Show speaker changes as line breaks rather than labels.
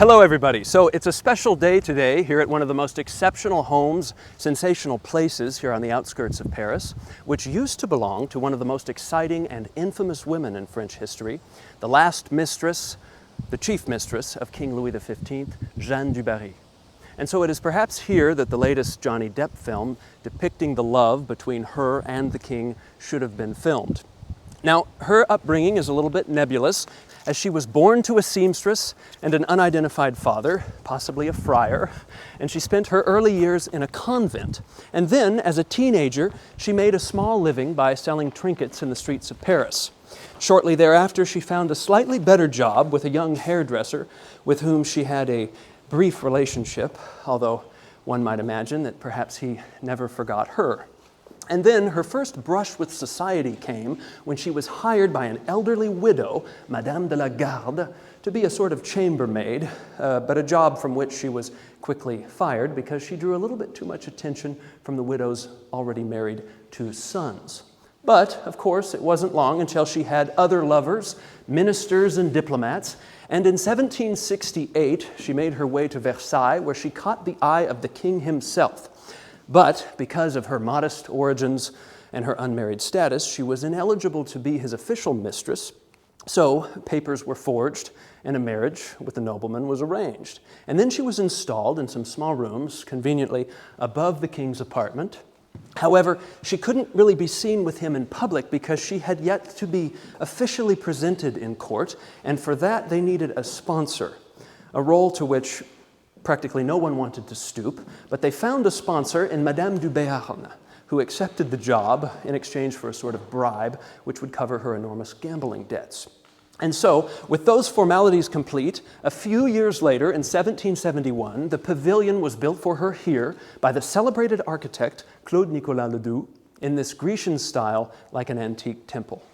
Hello everybody. So it's a special day today here at one of the most exceptional homes, sensational places here on the outskirts of Paris, which used to belong to one of the most exciting and infamous women in French history, the last mistress, the chief mistress of King Louis XV, Jeanne du Barry. And so it is perhaps here that the latest Johnny Depp film depicting the love between her and the king should have been filmed. Now, her upbringing is a little bit nebulous, as she was born to a seamstress and an unidentified father, possibly a friar, and she spent her early years in a convent. And then, as a teenager, she made a small living by selling trinkets in the streets of Paris. Shortly thereafter, she found a slightly better job with a young hairdresser with whom she had a brief relationship, although one might imagine that perhaps he never forgot her. And then her first brush with society came when she was hired by an elderly widow, Madame de la Garde, to be a sort of chambermaid, but a job from which she was quickly fired because she drew a little bit too much attention from the widow's already married two sons. But, of course, it wasn't long until she had other lovers, ministers and diplomats, and in 1768 she made her way to Versailles, where she caught the eye of the king himself. But because of her modest origins and her unmarried status, she was ineligible to be his official mistress, so papers were forged and a marriage with the nobleman was arranged. And then she was installed in some small rooms, conveniently above the king's apartment. However, she couldn't really be seen with him in public because she had yet to be officially presented in court, and for that they needed a sponsor, a role to which practically no one wanted to stoop, but they found a sponsor in Madame du Béarn, who accepted the job in exchange for a sort of bribe which would cover her enormous gambling debts. And so, with those formalities complete, a few years later, in 1771, the pavilion was built for her here by the celebrated architect Claude Nicolas Ledoux in this Grecian style like an antique temple.